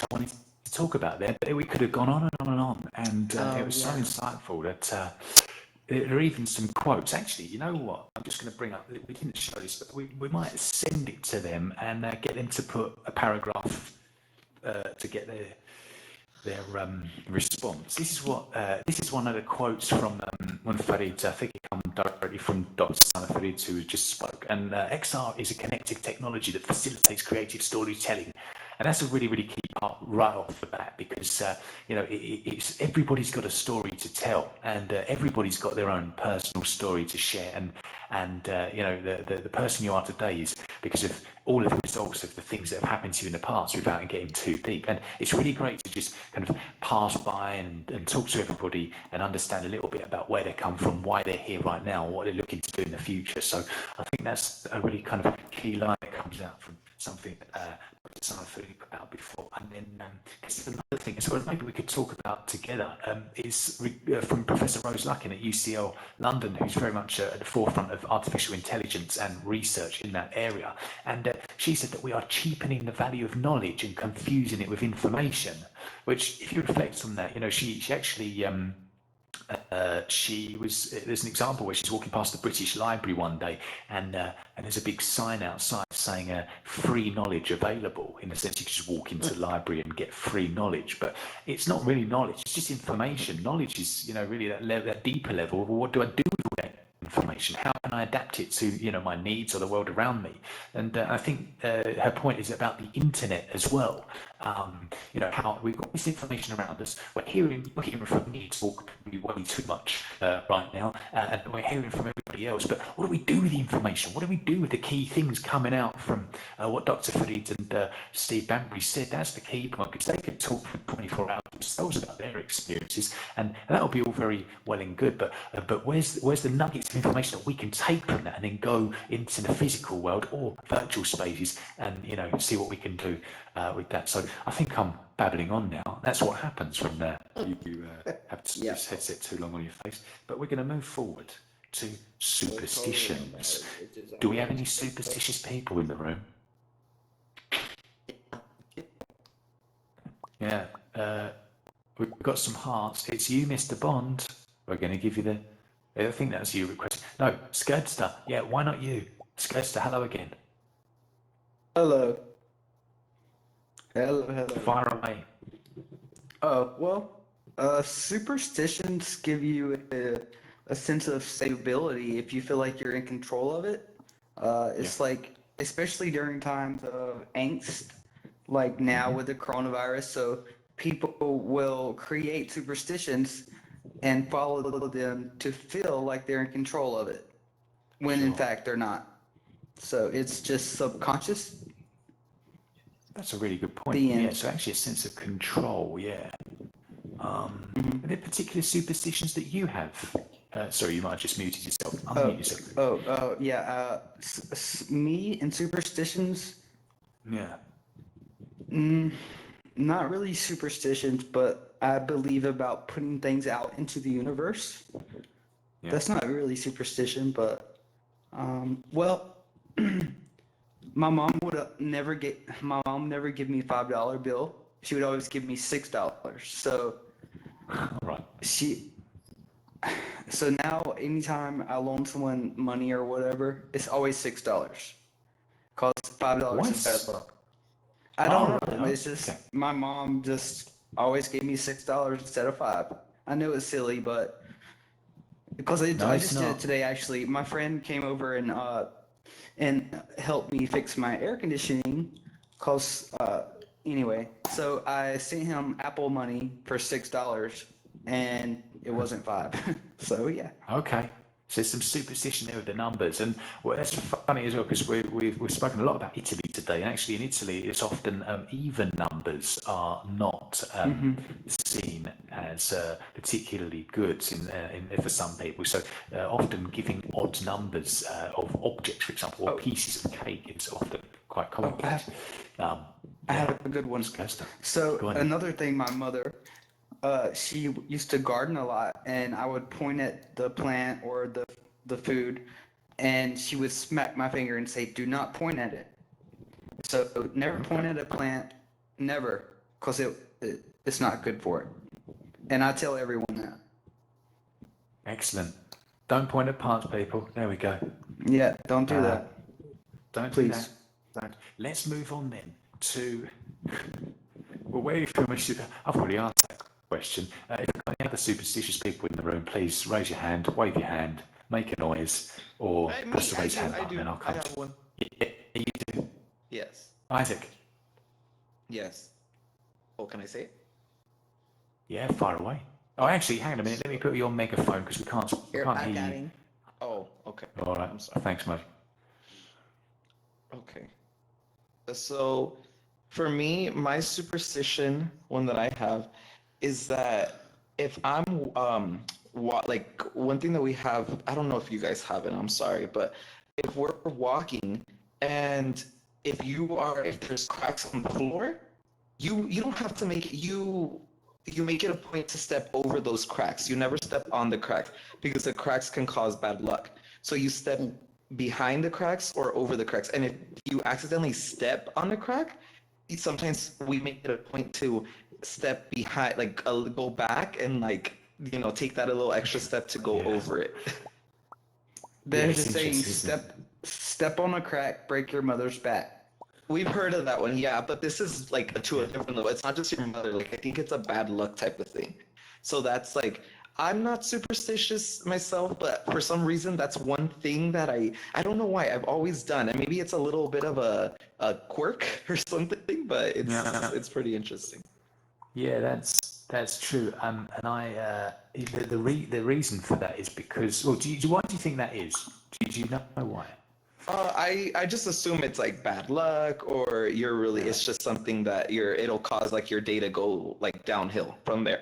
I wanted to talk about there, but we could have gone on and on and on, and it Oh was so yeah. insightful that there are even some quotes. Actually, you know what? I'm just going to bring up. We didn't show this, but we might send it to them and get them to put a paragraph to get their response. This is one of the quotes from one Farid. I think it comes directly from Dr. Sana Farid, who just spoke. And XR is a connected technology that facilitates creative storytelling. And that's a really, really key part right off the bat because it's everybody's got a story to tell, and everybody's got their own personal story to share. And the person you are today is because of all of the results of the things that have happened to you in the past without getting too deep. And it's really great to just kind of pass by and talk to everybody and understand a little bit about where they come from, why they're here right now, what they're looking to do in the future. So I think that's a really kind of key line that comes out from something something put out before. And then another thing as well, maybe we could talk about together is from Professor Rose Luckin at UCL London, who's very much at the forefront of artificial intelligence and research in that area. And she said that we are cheapening the value of knowledge and confusing it with information, which if you reflect on that, she actually there's an example where she's walking past the British Library one day, and there's a big sign outside saying free knowledge available. In a sense, you can just walk into the library and get free knowledge, but it's not really knowledge, it's just information. Knowledge is really that deeper level of, well, what do I do with all that information? How can I adapt it to my needs or the world around me? And I think her point is about the internet as well. How we've got this information around us. We're hearing from me talk way too much right now, and we're hearing from everybody else. But what do we do with the information? What do we do with the key things coming out from what Dr. Farid and Steve Banbury said? That's the key point, because they could talk for 24 hours themselves about their experiences, and that'll be all very well and good. But where's the nuggets of information that we can take from that and then go into the physical world or virtual spaces and see what we can do with that? So I think I'm babbling on now. That's what happens when you have this headset too long on your face. But we're going to move forward to superstitions. Do we have any superstitious people in the room? Yeah. We've got some hearts. It's you, Mr. Bond. We're going to give you I think that was you requesting. No, Skerdster. Yeah, why not you? Skerdster, hello again. Hello. Hello. Fire away. Superstitions give you a sense of stability if you feel like you're in control of it. It's like, especially during times of angst, like now with the coronavirus, so people will create superstitions and follow them to feel like they're in control of it, when in fact they're not. So it's just subconscious. That's a really good point. Yeah, so actually a sense of control, yeah. Are there particular superstitions that you have? Sorry, you might have just muted yourself. Unmute yourself. Me and superstitions? Yeah. Not really superstitions, but I believe about putting things out into the universe. Yeah. That's not really superstition, but, my mom never give me $5 bill. She would always give me $6. So, right. So now anytime I loan someone money or whatever, it's always $6. Cause $5 is bad luck. I don't know. It's just my mom just always gave me $6 instead of $5. I know it's silly, but because I just did it today. Actually, my friend came over and helped me fix my air conditioning. Cause anyway, so I sent him Apple money for $6, and it wasn't $5. So yeah. Okay. So there's some superstition there with the numbers, and that's funny as well, because we've spoken a lot about Italy today, and actually in Italy it's often even numbers are not seen as particularly good for some people. So often giving odd numbers of objects, for example, or pieces of cake is often quite common. I have a good one. So another thing, my mother, she used to garden a lot, and I would point at the plant or the food, and she would smack my finger and say, "Do not point at it." So never point at a plant, never. because it's not good for it. And I tell everyone that. Excellent. Don't point at parts, people. There we go. Yeah, don't do that. Don't Please. do that. Don't. Let's move on then to. Well, where are you from? I've already asked that question. If you've got any other superstitious people in the room, please raise your hand, wave your hand, make a noise, or press the raise hand button, and I'll come. I have one. Yeah, you do. Yes. Isaac. Yes. Oh, can I say it? Yeah, far away. Oh, actually, hang on a minute. Let me put you on megaphone because we can't hear you. Oh, okay. All right. I'm sorry. Thanks, mate. Okay. So, for me, my superstition, one that I have, is that if I'm like one thing that we have, I don't know if you guys have it. I'm sorry, but if we're walking and if there's cracks on the floor, you don't have to make it. You make it a point to step over those cracks. You never step on the cracks because the cracks can cause bad luck. So you step behind the cracks or over the cracks. And if you accidentally step on a crack, sometimes we make it a point to step behind, like go back and like, take that a little extra step to go over it. There's a saying, step on a crack, break your mother's back. We've heard of that one, yeah, but this is like to a different level. It's not just your mother. Like, I think it's a bad luck type of thing. So that's like, I'm not superstitious myself, but for some reason, that's one thing that I don't know why I've always done. And maybe it's a little bit of a quirk or something, but it's pretty interesting. Yeah, that's true. And the reason for that is because, well, why do you think that is? Do you know why? I just assume it's like bad luck, or it's just something that it'll cause like your day to go like downhill from there.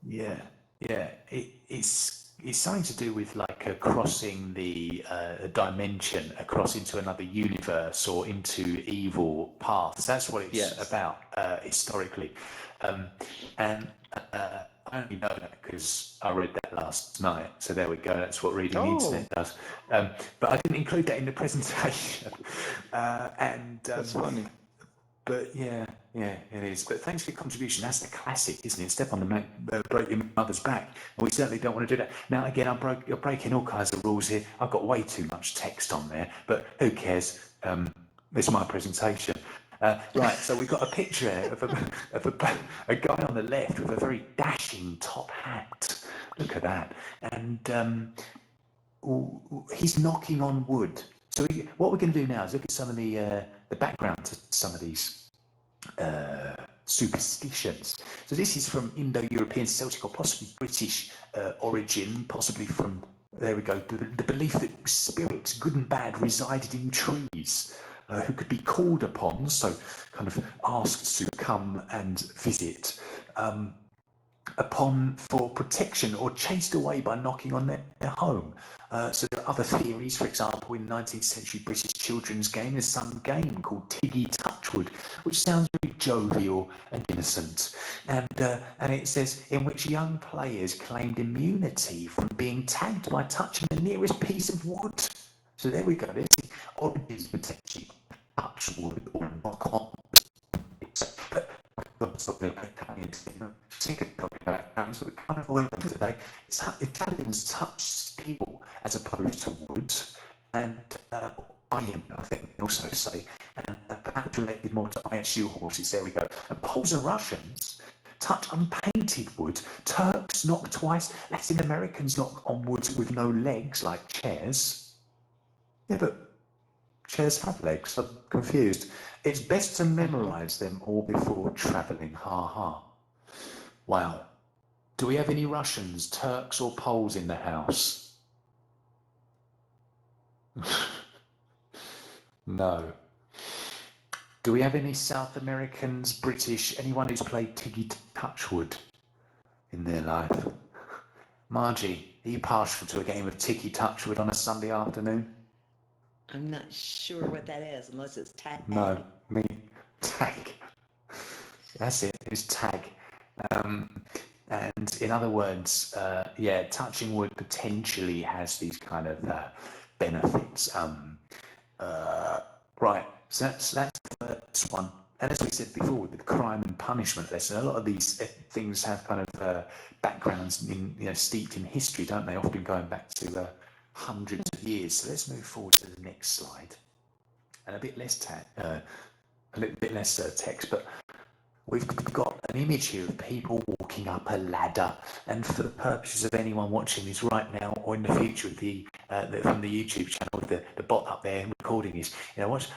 Yeah. It's something to do with like crossing the dimension, across into another universe or into evil paths. That's what it's about historically. And I only know that because I read that last night. So there we go. That's what reading the internet does. But I didn't include that in the presentation. That's funny. But yeah, it is. But thanks for your contribution. That's the classic, isn't it? Step on the broke your mother's back. And we certainly don't want to do that. Now, again, you're breaking all kinds of rules here. I've got way too much text on there, but who cares? It's my presentation. Right, so we've got a picture of a guy on the left with a very dashing top hat. Look at that. And he's knocking on wood. So what we're going to do now is look at some of the background to some of these superstitions. So this is from Indo-European, Celtic, or possibly British origin, possibly from, there we go, the belief that spirits, good and bad, resided in trees. Who could be called upon, so kind of asked to come and visit, upon for protection or chased away by knocking on their home. So there are other theories. For example, in 19th century British children's game, there's some game called Tiggy Touchwood, which sounds very jovial and innocent. And it says, in which young players claimed immunity from being tagged by touching the nearest piece of wood. So there we go. There's the oddities potentially touch wood or knock on. But today, Italians touch steel as opposed to wood, and iron, I think they also say, and perhaps related more to iron shoe horses. There we go. And Poles and Russians touch unpainted wood. Turks knock twice. Latin Americans knock on wood with no legs, like chairs. Yeah, but chairs have legs. I'm confused. It's best to memorize them all before traveling. Ha ha. Wow. Do we have any Russians, Turks, or Poles in the house? No. Do we have any South Americans, British, anyone who's played Tiggy Touchwood in their life? Margie, are you partial to a game of Tiggy Touchwood on a Sunday afternoon? I'm not sure what that is, unless it's tag. No, me, tag. That's it, it's tag. And in other words, touching wood potentially has these kind of benefits. Right, so that's the first one. And as we said before, with the crime and punishment lesson, a lot of these things have kind of backgrounds in, steeped in history, don't they? Often going back to hundreds of years. So let's move forward to the next slide, and a bit less text, but we've got an image here of people walking up a ladder, and for the purposes of anyone watching this right now or in the future, from the YouTube channel, with the bot up there recording this,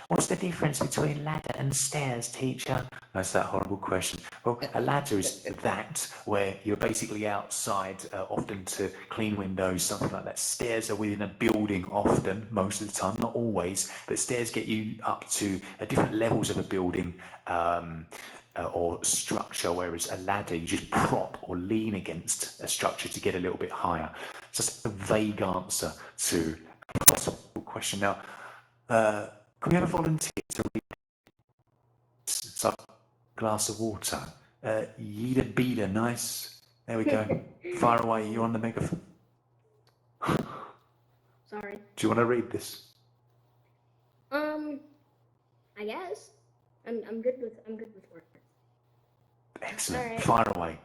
what's the difference between ladder and stairs, teacher? That's that horrible question. Well, a ladder is that where you're basically outside, often to clean windows, something like that. Stairs are within a building, often, most of the time, not always, but stairs get you up to different levels of a building. Or structure, whereas a ladder you just prop or lean against a structure to get a little bit higher. So that's a vague answer to a possible question. Now, can we have a volunteer to read a glass of water? Yida Bida, nice. There we go. Fire away, you're on the megaphone. Sorry. Do you want to read this? I guess. I'm good with words. Excellent. Right. Fire away.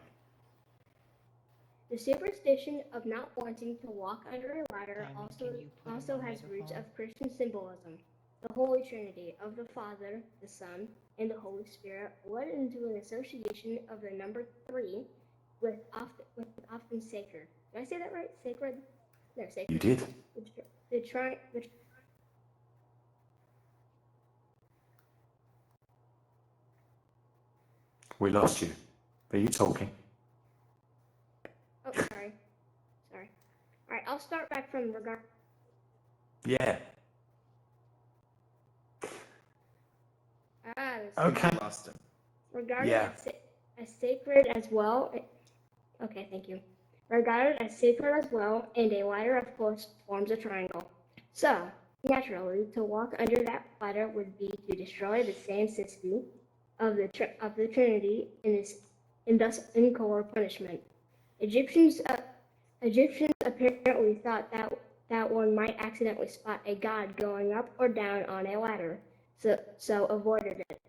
The superstition of not wanting to walk under a ladder also has roots of Christian symbolism. The Holy Trinity of the Father, the Son, and the Holy Spirit led into an association of the number 3 with often sacred. Did I say that right? Sacred? No, sacred. You did. We lost you. Are you talking? Oh, sorry. All right, I'll start back from regard. Yeah. Okay. Regarded as sacred as well. Okay, thank you. Regarded as sacred as well, and a ladder, of course, forms a triangle. So, naturally, to walk under that ladder would be to destroy the sanctity of the Trinity and thus incur punishment. Egyptians apparently thought that one might accidentally spot a god going up or down on a ladder, so avoided it.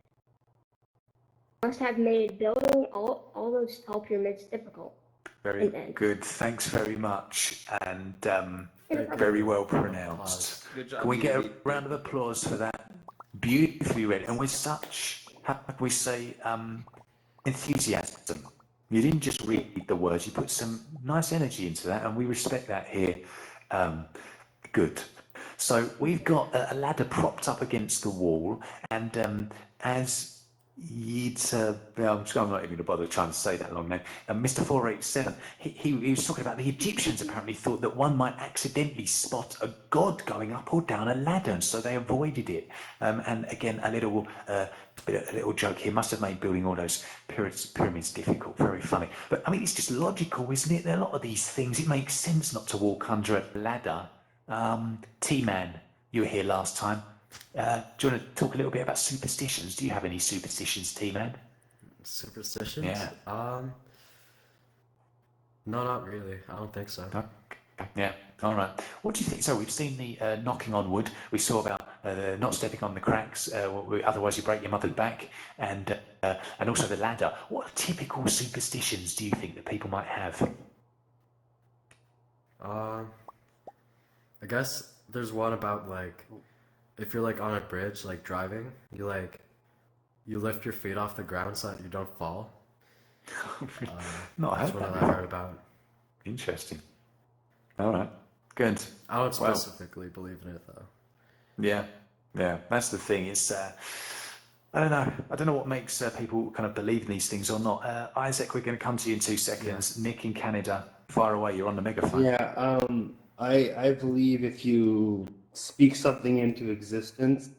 Must have made building all those tall pyramids difficult. Very good. Thanks very much, and very well pronounced. Good job. Can we get a round of applause for that? Beautifully read, and with such, how can we say, enthusiasm. You didn't just read the words; you put some nice energy into that, and we respect that here. Good. So we've got a ladder propped up against the wall, and as I'm not even going to bother trying to say that long name. Mr. 487, he was talking about the Egyptians apparently thought that one might accidentally spot a god going up or down a ladder, and so they avoided it. And again, a little joke here must have made building all those pyramids difficult. Very funny. But I mean, it's just logical, isn't it? There are a lot of these things. It makes sense not to walk under a ladder. T-Man, you were here last time. Do you want to talk a little bit about superstitions? Do you have any superstitions, T-Man? Superstitions? Yeah. No, not really. I don't think so. No? Yeah. All right. What do you think? So we've seen the knocking on wood. We saw about not stepping on the cracks. Otherwise, you break your mother's back, and also the ladder. What typical superstitions do you think that people might have? I guess there's one about if you're on a bridge, driving, you lift your feet off the ground so that you don't fall. No, I That's heard what that. I heard about. Interesting. All right. Good. I don't specifically believe in it though. Yeah. That's the thing. It's I don't know what makes people kind of believe in these things or not. Isaac, we're going to come to you in 2 seconds. Yeah. Nick in Canada, fire away. You're on the megaphone. Yeah. I believe if you speak something into existence,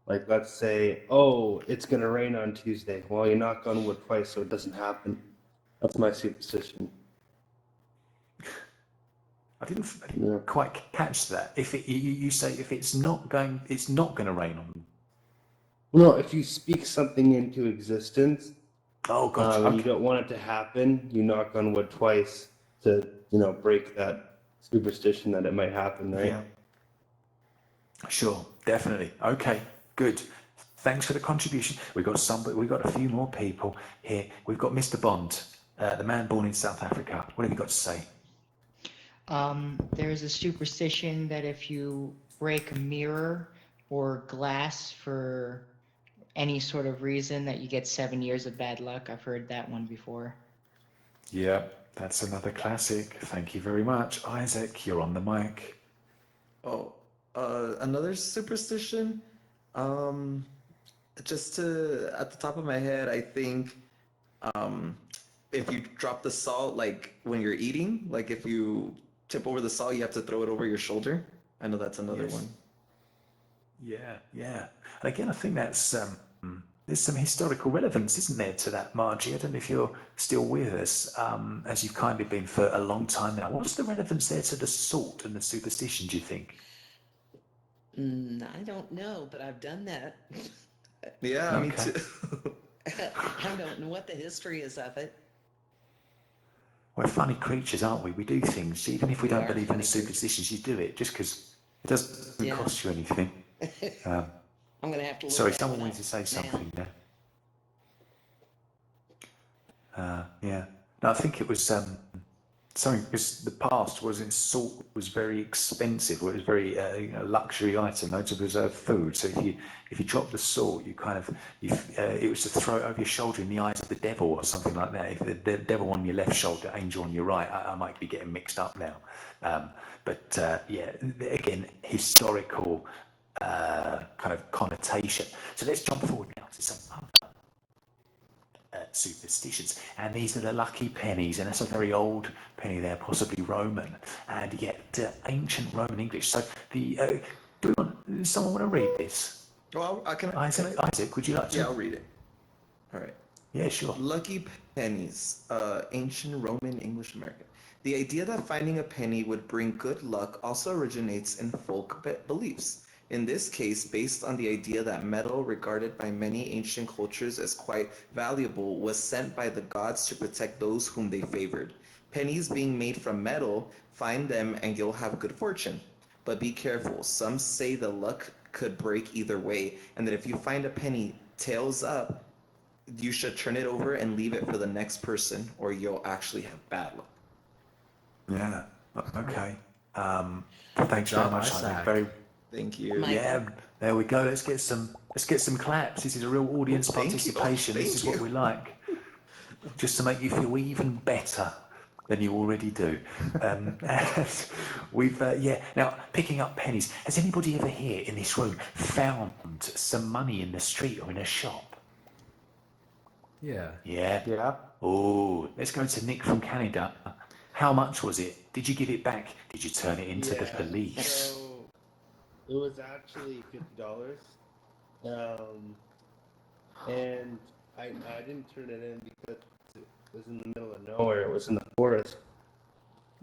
let's say, oh, it's going to rain on Tuesday. Well, you knock on wood twice so it doesn't happen. That's my superstition. I didn't quite catch that. If you say if it's not going to rain on. No, if you speak something into existence, gotcha. And you don't want it to happen, you knock on wood twice to break that superstition that it might happen, right? Yeah. Sure, definitely. Okay, good. Thanks for the contribution. We've got a few more people here. We've got Mr. Bond, the man born in South Africa. What have you got to say? There's a superstition that if you break a mirror or glass for any sort of reason, that you get 7 years of bad luck. I've heard that one before. Yeah, that's another classic. Thank you very much. Isaac, you're on the mic. Oh, another superstition. Just at the top of my head, I think, if you drop the salt, like when you're eating, like if you tip over the salt, you have to throw it over your shoulder. I know that's another one. Yeah. And again, I think that's there's some historical relevance, isn't there, to that, Margie? I don't know if you're still with us, as you've kindly been for a long time now. What's the relevance there to the salt and the superstition, do you think? I don't know, but I've done that. Yeah, me Okay. too. I don't know what the history is of it. We're funny creatures, aren't we? We do things, even if we We don't are believe in funny the superstitions, you do it just because it doesn't Yeah. cost you anything. I'm gonna have to look Sorry, that someone one wanted to up say now. something there. Yeah. No, I think it was something because the past was in salt was very expensive. It was very luxury item, to preserve food. So if you drop the salt, you kind of it was to throw it over your shoulder in the eyes of the devil or something like that. If the devil on your left shoulder, angel on your right, I might be getting mixed up now. But again, historical kind of connotation. So let's jump forward now to some other superstitions, and these are the lucky pennies, and that's a very old penny there, possibly Roman, and yet ancient Roman English. So someone want to read this? Well, Isaac, would you like to? Yeah, I'll read it. All right. Yeah, sure. Lucky pennies, ancient Roman English American. The idea that finding a penny would bring good luck also originates in folk beliefs. In this case, based on the idea that metal, regarded by many ancient cultures as quite valuable, was sent by the gods to protect those whom they favored. Pennies being made from metal, find them and you'll have good fortune. But be careful, some say the luck could break either way, and that if you find a penny tails up, you should turn it over and leave it for the next person, or you'll actually have bad luck. Yeah. Okay. Thanks very Job, much, Isaac. Isaac. Very. Thank you. Michael. Yeah. There we go. Let's get some claps. This is a real audience Thank you. participation. This is what we like. Just to make you feel even better than you already do. And we've Now, picking up pennies. Has anybody ever here in this room found some money in the street or in a shop? Yeah. Yeah. Oh, let's go to Nick from Canada. How much was it? Did you give it back? Did you turn it into the police? So it was actually $50, and I didn't turn it in because it was in the middle of nowhere. It was in the forest.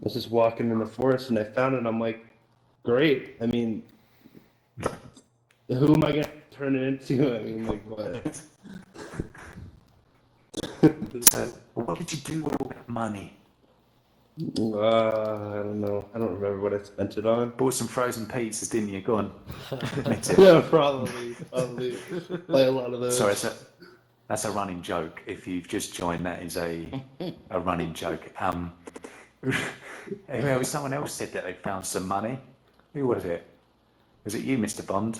I was just walking in the forest and I found it. And I'm like, great. I mean, who am I gonna turn it into? I mean, like what? So, what did you do with all that money? I don't know. I don't remember what I spent it on. Bought some frozen pizzas, didn't you? Go on. Admit it. Yeah, probably. Like a lot of those. Sorry, that's a running joke. If you've just joined, that is a running joke. Anyway, someone else said that they found some money. Who was it? Was it you, Mr. Bond?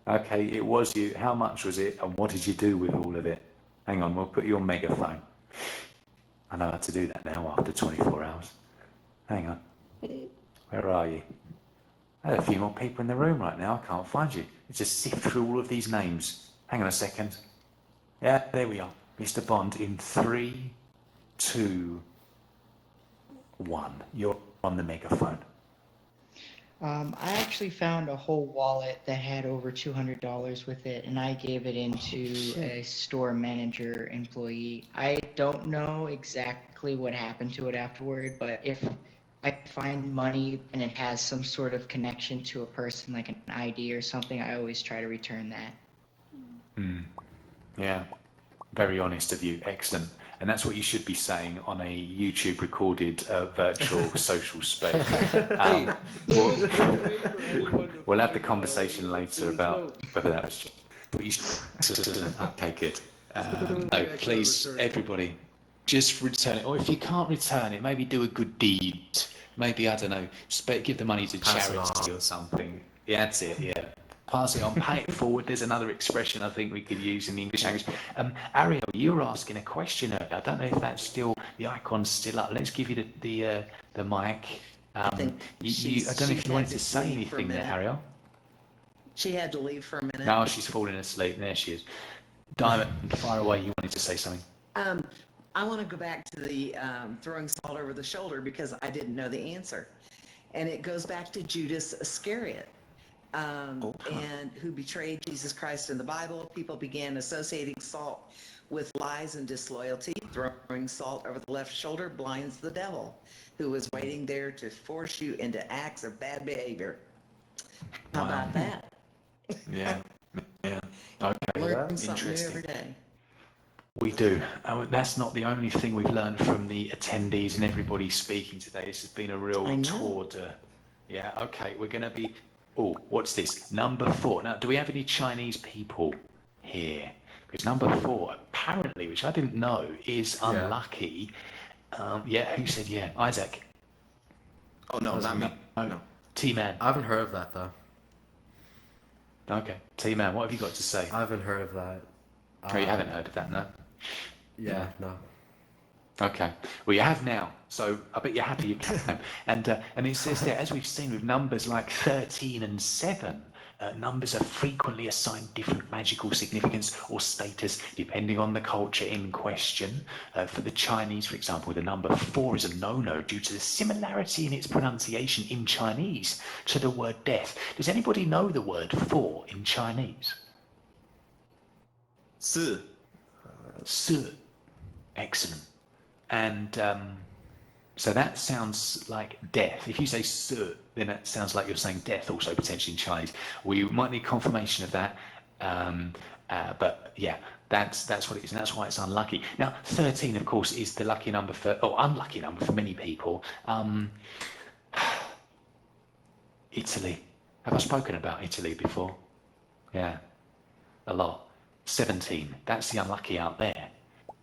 Okay, it was you. How much was it, and what did you do with all of it? Hang on, we'll put you on megaphone. I know how to do that now after 24 hours. Hang on. Where are you? I have a few more people in the room right now. I can't find you. Let's just sift through all of these names. Hang on a second. Yeah, there we are. Mr. Bond in 3, 2, 1. You're on the megaphone. I actually found a whole wallet that had over $200 with it, and I gave it into a store manager employee. I don't know exactly what happened to it afterward, but if I find money and it has some sort of connection to a person, like an ID or something, I always try to return that. Yeah, very honest of you. Excellent. And that's what you should be saying on a YouTube recorded virtual social space. We'll have the conversation later about whether that was what you should. Okay, good. No, please, everybody, just return it. Or if you can't return it, maybe do a good deed. Maybe, I don't know, give the money to charity or something. Yeah, that's it, yeah. Pass it on, pay it forward. There's another expression I think we could use in the English language. Ariel, you were asking a question earlier. I don't know if that's still, the icon's still up. Let's give you the mic. I don't know if you wanted to say anything there, Ariel. She had to leave for a minute. No, she's falling asleep. There she is. Diamond, fire away. You wanted to say something. I want to go back to the throwing salt over the shoulder because I didn't know the answer. And it goes back to Judas Iscariot, and who betrayed Jesus Christ in the Bible. People began associating salt with lies and disloyalty. Throwing salt over the left shoulder blinds the devil, who was waiting there to force you into acts of bad behavior. How about that? Yeah. Okay. Learn something new every day. We do. That's not the only thing we've learned from the attendees and everybody speaking today. This has been a real tour to... Yeah, okay, we're going to be... Oh, what's this? Number 4. Now, do we have any Chinese people here? Because number 4, apparently, which I didn't know, is unlucky. Who said yeah? Isaac? Oh, no, not me. No. T-Man. I haven't heard of that, though. Okay. T-Man, what have you got to say? I haven't heard of that. Oh, you haven't heard of that, no? Yeah, no. Okay. Well, you have now, so I bet you're happy you can. And it says there, as we've seen with numbers like 13 and 7, numbers are frequently assigned different magical significance or status depending on the culture in question. For the Chinese, for example, the number 4 is a no-no due to the similarity in its pronunciation in Chinese to the word death. Does anybody know the word 4 in Chinese? 4. 4. Excellent. And so that sounds like death. If you say 4, then that sounds like you're saying death also potentially in Chinese. We might need confirmation of that. But yeah, that's what it is, and that's why it's unlucky. Now, 13, of course, is the lucky number unlucky number for many people. Italy. Have I spoken about Italy before? Yeah, a lot. 17, that's the unlucky out there.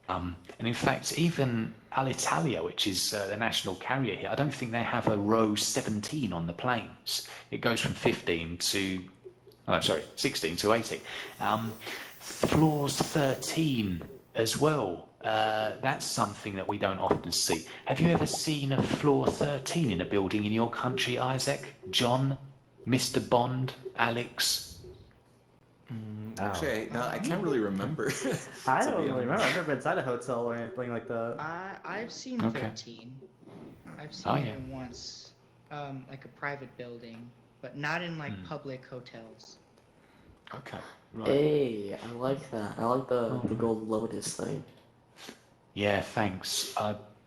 And in fact, even Alitalia, which is the national carrier here, I don't think they have a row 17 on the planes. It goes from 16 to 18. Floors 13 as well. That's something that we don't often see. Have you ever seen a floor 13 in a building in your country, Isaac? John? Mr. Bond? Alex? Actually, no, I can't really remember. I don't really remember. I've never been inside a hotel or anything like that. I've seen 13. I've seen it once, like a private building, but not in like public hotels. Okay. Right. Hey, I like that. I like the gold lotus thing. Yeah, thanks.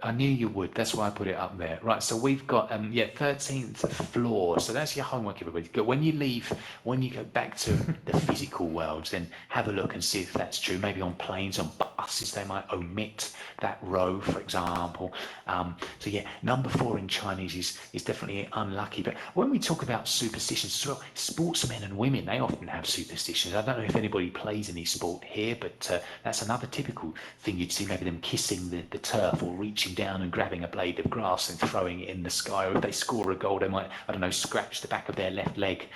I knew you would. That's why I put it up there. Right, so we've got 13th floor. So that's your homework, everybody. When you go back to the physical world, then have a look and see if that's true. Maybe on planes, on buses, they might omit that row, for example. So yeah, number 4 in Chinese is definitely unlucky. But when we talk about superstitions as well, sportsmen and women, they often have superstitions. I don't know if anybody plays any sport here, but that's another typical thing you'd see, maybe them kissing the turf or reaching down and grabbing a blade of grass and throwing it in the sky, or if they score a goal they might, I don't know, scratch the back of their left leg,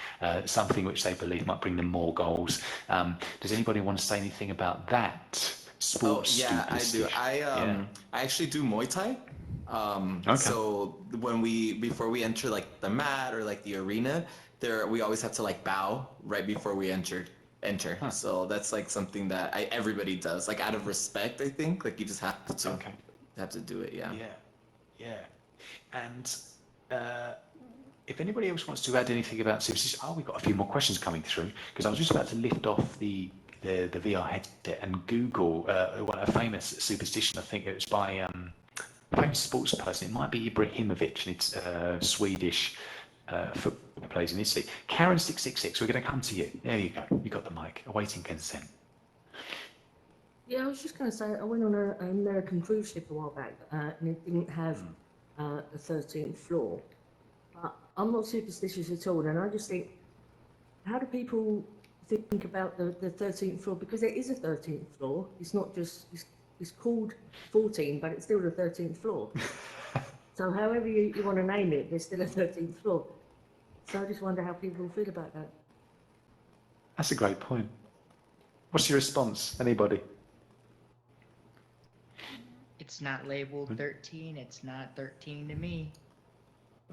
something which they believe might bring them more goals. Does anybody want to say anything about that? Sports I do. I actually do Muay Thai. So before we enter like the mat or like the arena, we always have to like bow right before we enter. Huh. So that's like something that everybody does, like out of respect. I think like you just have to have to do it. Yeah. And if anybody else wants to add anything about superstition, we've got a few more questions coming through, because I was just about to lift off the VR headset and Google a famous superstition. I think it was by a famous sports person. It might be Ibrahimovic, and it's Swedish football plays in Italy. Karen 666, we're going to come to you. There you go. You got the mic. Awaiting consent. Yeah, I was just going to say, I went on an American cruise ship a while back, and it didn't have a 13th floor. But I'm not superstitious at all, and I just think, how do people think about the 13th floor? Because there is a 13th floor. It's not just, it's called 14, but it's still the 13th floor. So however you want to name it, there's still a 13th floor. So I just wonder how people feel about that. That's a great point. What's your response? Anybody? It's not labeled 13. It's not 13 to me.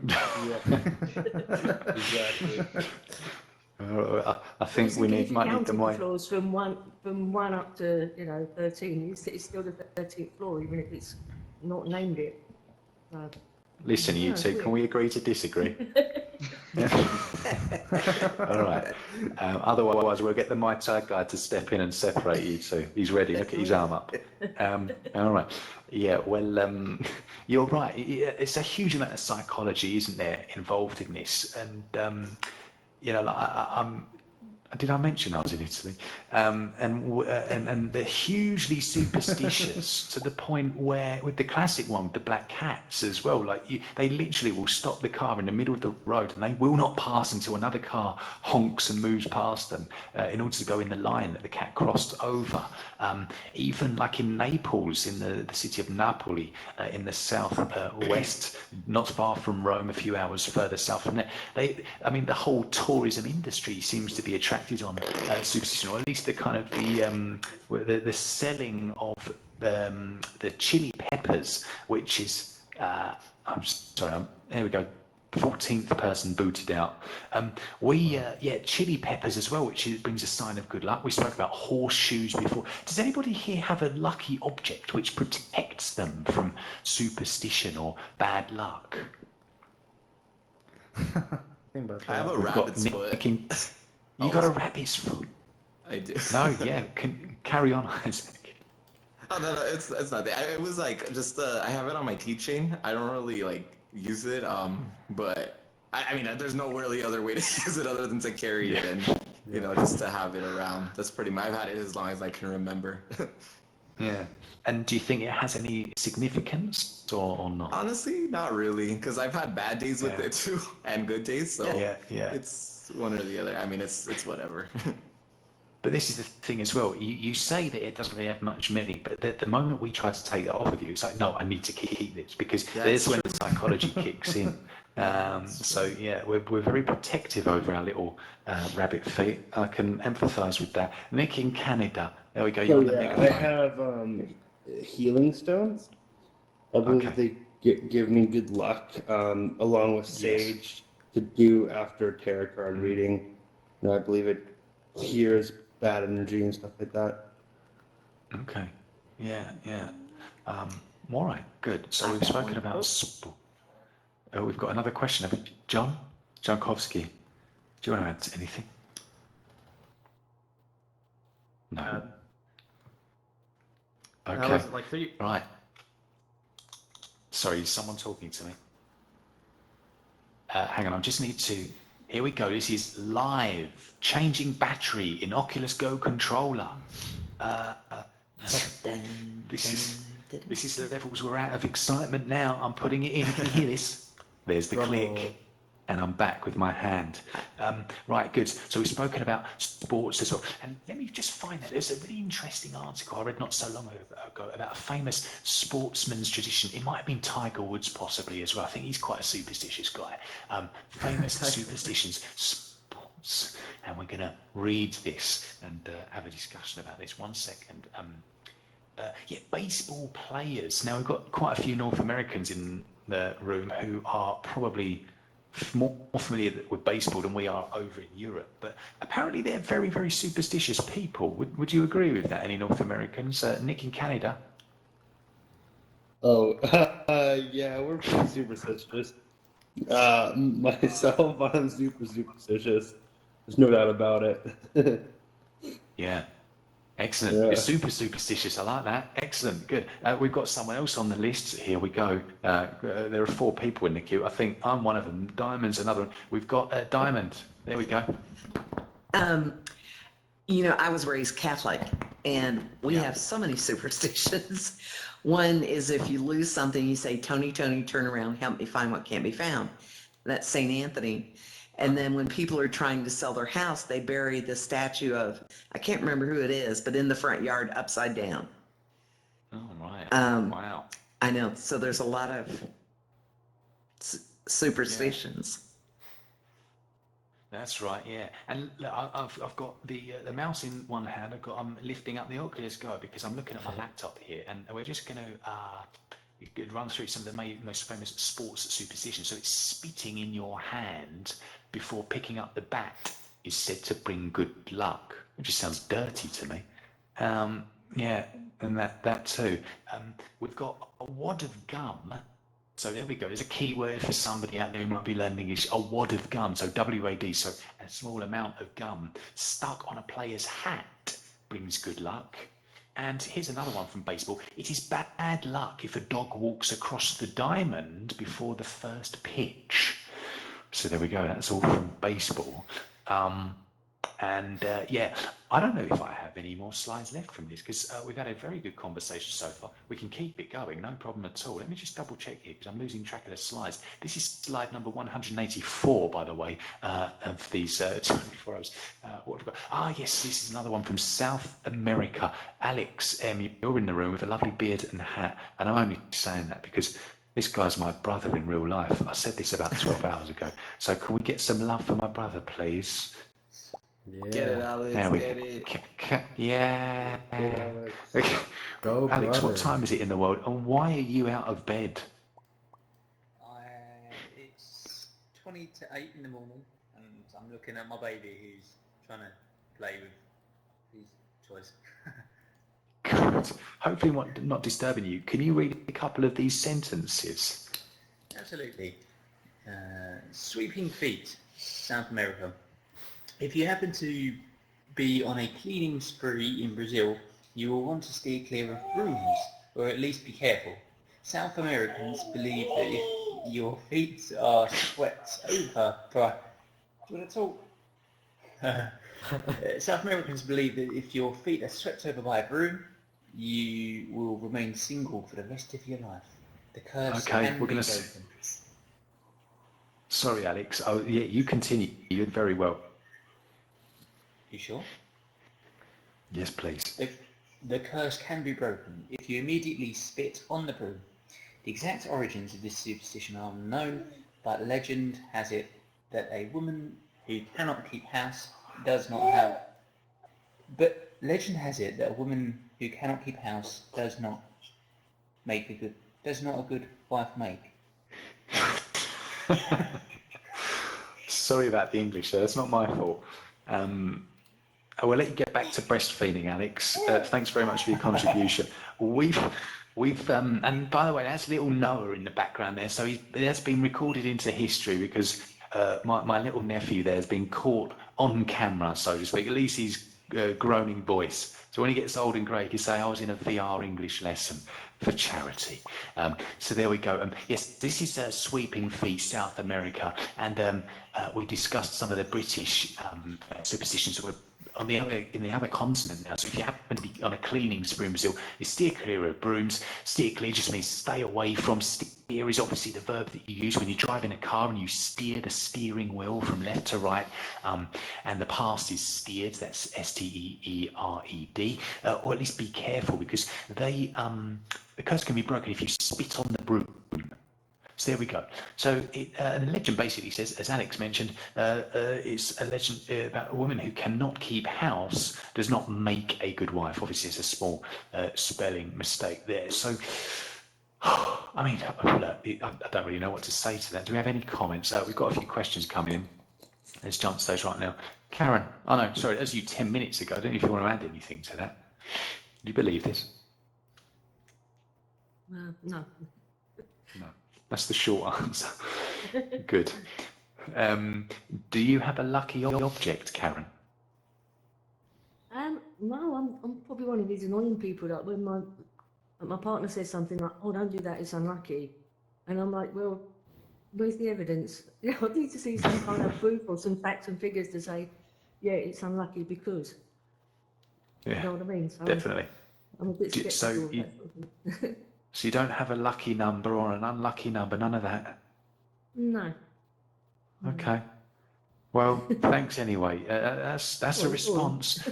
Exactly. I think we might need the mic. Floors from one up to 13. It's still the 13th floor, even if it's not named it. Listen, you two, can we agree to disagree? All right. Otherwise, we'll get the Muay Thai guy to step in and separate you two. He's ready. Look at his arm up. All right. Yeah, well, you're right. It's a huge amount of psychology, isn't there, involved in this? And, did I mention I was in Italy? And they're hugely superstitious to the point where, with the classic one, the black cats as well, they literally will stop the car in the middle of the road and they will not pass until another car honks and moves past them in order to go in the line that the cat crossed over. Even like in Naples, in the city of Napoli, in the south west, not far from Rome, a few hours further south from there, the whole tourism industry seems to be attracted on superstition, or at least the kind of the selling of the chili peppers, which is I'm sorry, there we go. 14th person booted out. Chili peppers as well, which brings a sign of good luck. We spoke about horseshoes before. Does anybody here have a lucky object which protects them from superstition or bad luck? I have a rabbit's foot. You got a rabbit's foot? I do. No, yeah. Carry on, Isaac. Oh, no, it's not that. It was like just I have it on my keychain. I don't really use it. But I mean, there's no really other way to use it other than to carry it and just to have it around. That's pretty much. I've had it as long as I can remember. Yeah. And do you think it has any significance or not? Honestly, not really, because I've had bad days with it too and good days. So it's one or the other. I mean, it's whatever. But this is the thing as well. You say that it doesn't really have much meaning, but the moment we try to take that off of you, it's like, no, I need to keep this, because there's when the psychology kicks in. We're very protective over our little rabbit feet. I can empathise with that. Nick in Canada. There we go. You're on the megaphone. I have healing stones. I believe they give me good luck, along with sage to do after tarot card reading. I believe it clears bad energy and stuff like that. Okay. Yeah. All right. Good. So we've spoken about sport. We've got another question. John Jankowski. Do you want to add anything? No. Okay. Right. Sorry, is someone talking to me? Hang on, I just need to... Here we go. This is live. Changing battery in Oculus Go controller. This is the levels we're at of excitement now. I'm putting it in. Can you hear this? There's the click. And I'm back with my hand. Right, good. So we've spoken about sports as well. And let me just find that. There's a really interesting article I read not so long ago about a famous sportsman's tradition. It might have been Tiger Woods possibly as well. I think he's quite a superstitious guy. Famous superstitions, sports. And we're going to read this and have a discussion about this. 1 second. Baseball players. Now, we've got quite a few North Americans in the room who are probably more familiar with baseball than we are over in Europe, but apparently they're very, very superstitious people. Would you agree with that? Any North Americans? Nick in Canada? Oh, yeah, we're pretty superstitious. Myself, I'm super superstitious. There's no doubt about it. Yeah. Excellent. Yeah. You're super superstitious. I like that. Excellent. Good. We've got someone else on the list. Here we go. There are 4 people in the queue. I think I'm one of them. Diamond's another one. We've got Diamond. There we go. You know, I was raised Catholic, and we have so many superstitions. One is if you lose something, you say, Tony, Tony, turn around, help me find what can't be found. That's St. Anthony. And then when people are trying to sell their house, they bury the statue of, I can't remember who it is, but in the front yard upside down. Oh, right. Wow. I know. So there's a lot of superstitions. That's right, yeah. And look, I've got the mouse in one hand. I'm lifting up the Oculus Go because I'm looking at my laptop here, and we're just going to run through some of the most famous sports superstitions. So it's spitting in your hand before picking up the bat is said to bring good luck. It just sounds dirty to me. Yeah, and that too. We've got a wad of gum. So there we go. There's a key word for somebody out there who might be learning English. A wad of gum. So WAD. So a small amount of gum stuck on a player's hat brings good luck. And here's another one from baseball. It is bad luck if a dog walks across the diamond before the first pitch. So there we go. That's all from baseball. Yeah, I don't know if I have any more slides left from this because we've had a very good conversation so far. We can keep it going, no problem at all. Let me just double check here because I'm losing track of the slides. This is slide number 184, by the way, of these 24 hours. What have we got? Yes, this is another one from South America. Alex, you're in the room with a lovely beard and hat, and I'm only saying that because this guy's my brother in real life. I said this about 12 hours ago. So can we get some love for my brother, please? Yeah. Get it, Alex. There we Get it. Yeah. Go, Alex, brother. what time is it in the world? And why are you out of bed? It's 20 to 8 in the morning, and I'm looking at my baby who's trying to play with his toys. Good. Hopefully not disturbing you. Can you read a couple of these sentences? Absolutely. Sweeping feet, South America. If you happen to be on a cleaning spree in Brazil, you will want to steer clear of brooms, or at least be careful. South Americans believe that if your feet are swept over by... Do you want to talk? South Americans believe that if your feet are swept over by a broom, you will remain single for the rest of your life. The curse can be broken. Sorry, Alex. Oh, yeah, you continue. You did very well. You sure? Yes, please. The curse can be broken if you immediately spit on the broom. The exact origins of this superstition are unknown, but legend has it that a woman who cannot keep house does not have... But legend has it that a woman who cannot keep house does not a good wife make. Sorry about the English there. That's not my fault. I will let you get back to breastfeeding, Alex. Thanks very much for your contribution. We've and by the way, that's little Noah in the background there. So that's been recorded into history because my little nephew there has been caught on camera, so to speak. At least he's groaning voice. So when he gets old and grey, he can say, I was in a VR English lesson for charity. So there we go. Yes, this is Sweeping Feet, South America. And we discussed some of the British superstitions that were in the other continent now. So if you happen to be on a cleaning spree in Brazil, you steer clear of brooms. Steer clear just means stay away from. Steer is obviously the verb that you use when you drive in a car and you steer the steering wheel from left to right. And the past is steered. That's S-T-E-E-R-E-D. Or at least be careful because the curse can be broken if you spit on the broom. So there we go. So the legend basically says, as Alex mentioned, it's a legend about a woman who cannot keep house does not make a good wife. Obviously, it's a small spelling mistake there. So, I mean, I don't really know what to say to that. Do we have any comments? We've got a few questions coming in. Let's jump to those right now. Karen, sorry, that was you 10 minutes ago. I don't know if you want to add anything to that. Do you believe this? No. No. That's the short answer. Good. Do you have a lucky object, Karen? No, I'm probably one of these annoying people that when my partner says something like, "Oh, don't do that, it's unlucky," and I'm like, "Well, where's the evidence? I need to see some kind of proof or some facts and figures to say, yeah, it's unlucky because." You Yeah, know what I mean? So definitely. I'm a bit skeptical So of you, that sort of thing. so you don't have a lucky number or an unlucky number, none of that. No. Okay. Well, thanks anyway. That's a Well, go on. response.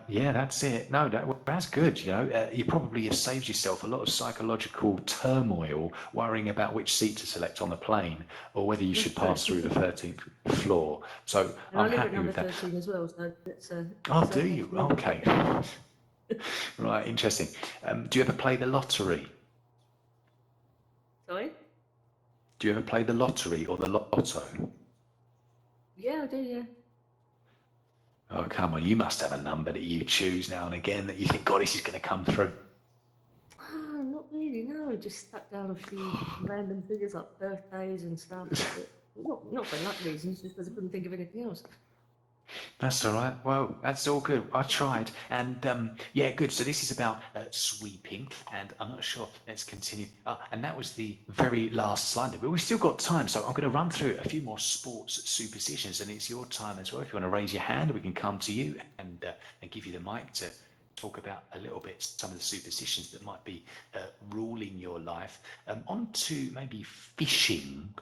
Yeah, that's it. No, that's good. You know, you probably have saved yourself a lot of psychological turmoil worrying about which seat to select on the plane or whether you That's should pass true. through the 13th floor. So And I I'm live at happy number with that. 13 as well, so it's Oh, so do that's you? me. Okay. Right, interesting. Do you ever play the lottery? Sorry? Do you ever play the lottery or the lotto? Yeah, I do, yeah. Oh, come on. You must have a number that you choose now and again that you think, God, this is going to come through. Not really, no. Just stuck down a few random figures like birthdays and stuff. But not for luck reasons, just because I couldn't think of anything else. That's all right. Well, that's all good. I tried. And yeah, good. So this is about sweeping, and I'm not sure. Let's continue. And that was the very last slide. But we've still got time, so I'm going to run through a few more sports superstitions, and it's your time as well. If you want to raise your hand, we can come to you and give you the mic to talk about a little bit some of the superstitions that might be ruling your life. On to maybe fishing.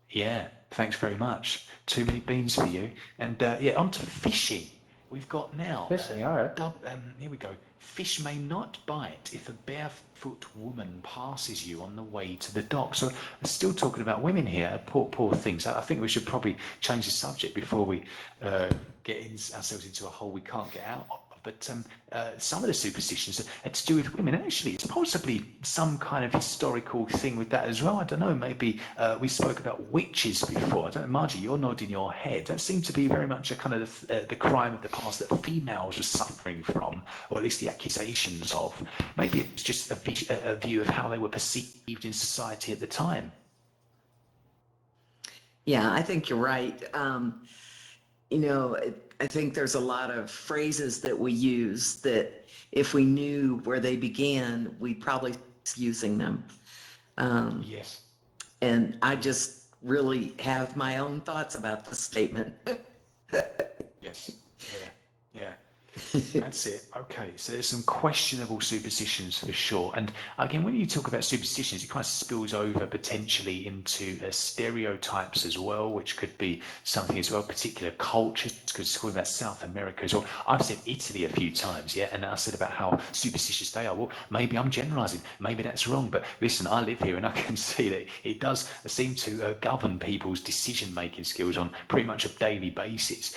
Yeah, thanks very much. Too many beans for you. And yeah, on to fishing. We've got now. Fishing, all right. Here we go. Fish may not bite if a barefoot woman passes you on the way to the dock. So, we're still talking about women here. Poor things. I think we should probably change the subject before we get ourselves into a hole we can't get out of. But some of the superstitions are to do with women. Actually, it's possibly some kind of historical thing with that as well. I don't know. Maybe we spoke about witches before. I don't know, Margie, you're nodding your head. That seemed to be very much a kind of the crime of the past that females were suffering from, or at least the accusations of. Maybe it's just a view of how they were perceived in society at the time. Yeah, I think you're right. You know, I think there's a lot of phrases that we use that if we knew where they began, we'd probably using them. Yes. And I just really have my own thoughts about the statement. Yes. Yeah. That's it. Okay, so there's some questionable superstitions for sure. And again, when you talk about superstitions, it kind of spills over potentially into stereotypes as well, which could be something as well, particular cultures, because it's talking about South America as well. I've said Italy a few times, yeah, and I said about how superstitious they are. Well, maybe I'm generalizing, maybe that's wrong, but listen, I live here and I can see that it does seem to govern people's decision-making skills on pretty much a daily basis.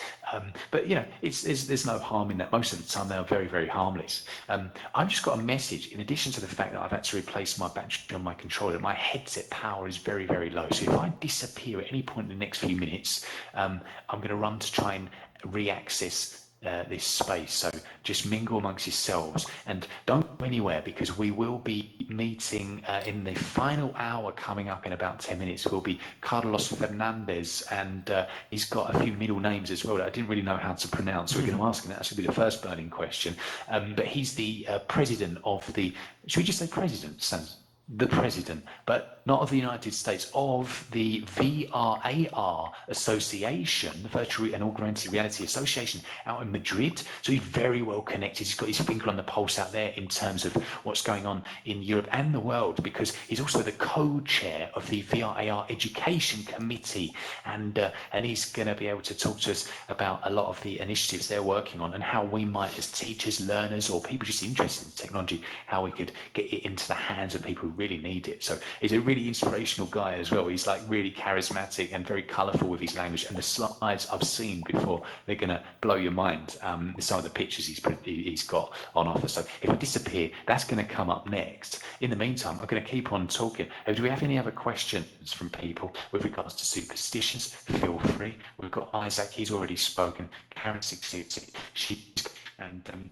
But, you know, there's no harm in that. Most of the time, they are very, very harmless. I've just got a message. In addition to the fact that I've had to replace my battery on my controller, my headset power is very, very low. So if I disappear at any point in the next few minutes, I'm going to run to try and re-access this space. So just mingle amongst yourselves and don't go anywhere, because we will be meeting in the final hour coming up in about 10 minutes. Will be Carlos Fernandez, and he's got a few middle names as well that I didn't really know how to pronounce. So we're going to ask him that. That's going to be the first burning question. But he's the president of the, should we just say president, Sam? The president, but not of the United States, of the VRAR Association, the Virtual and Augmented Reality Association out in Madrid. So he's very well connected. He's got his finger on the pulse out there in terms of what's going on in Europe and the world, because he's also the co-chair of the VRAR Education Committee. And he's going to be able to talk to us about a lot of the initiatives they're working on and how we might, as teachers, learners, or people just interested in technology, how we could get it into the hands of people who really need it. So he's a really inspirational guy as well. He's like really charismatic and very colourful with his language. And the slides I've seen before, they're going to blow your mind. Some of the pictures he's got on offer. So if I disappear, that's going to come up next. In the meantime, I'm going to keep on talking. Do we have any other questions from people with regards to superstitions? Feel free. We've got Isaac. He's already spoken. Karen 666. And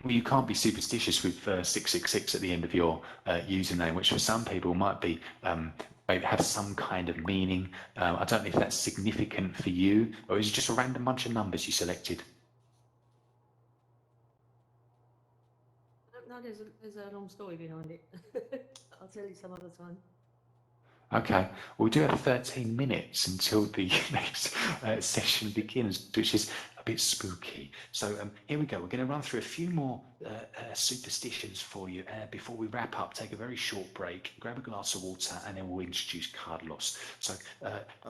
well, you can't be superstitious with 666 at the end of your username, which for some people might be maybe have some kind of meaning. I don't know if that's significant for you, or is it just a random bunch of numbers you selected? No, there's a long story behind it. I'll tell you some other time. Okay, well, we do have 13 minutes until the next session begins, which is a bit spooky. So here we go. We're going to run through a few more superstitions for you before we wrap up. Take a very short break, grab a glass of water, and then we'll introduce Carlos. So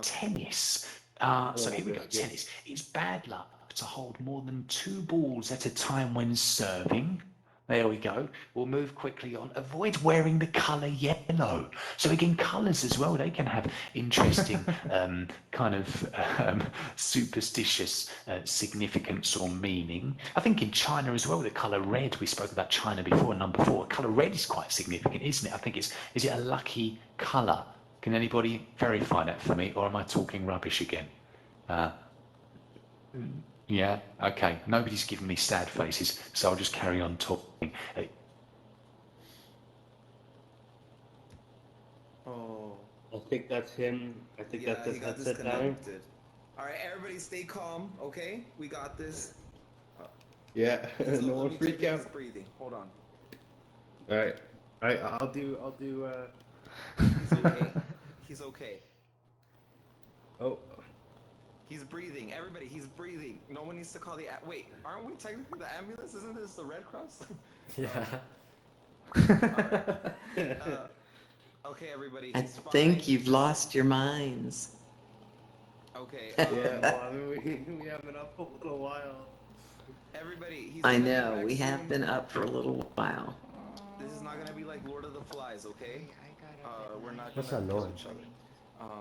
tennis. So here we go. Tennis. It's bad luck to hold more than 2 balls at a time when serving. There we go. We'll move quickly on. Avoid wearing the colour yellow. So again, colours as well, they can have interesting kind of superstitious significance or meaning. I think in China as well, the colour red, we spoke about China before, number 4. Colour red is quite significant, isn't it? I think is it a lucky colour? Can anybody verify that for me, or am I talking rubbish again? Yeah, okay. Nobody's giving me sad faces, so I'll just carry on talking. Oh. I think that's him. I think that's his headset down. All right, everybody stay calm, okay? We got this. Yeah, no one freak out. Breathing. Hold on. All right, I'll do. He's okay. He's okay. Oh. He's breathing. Everybody, he's breathing. No one needs to call the... Wait, aren't we technically the ambulance? Isn't this the Red Cross? Yeah. Okay, everybody. I He's fine. think you've lost your minds. Okay. Yeah, well, I mean, we haven't up a little while. Everybody, he's I gonna be know, back we have soon. been up for a little while. This is not gonna be like Lord of the Flies, okay? We're not What's gonna that kill noise? each other.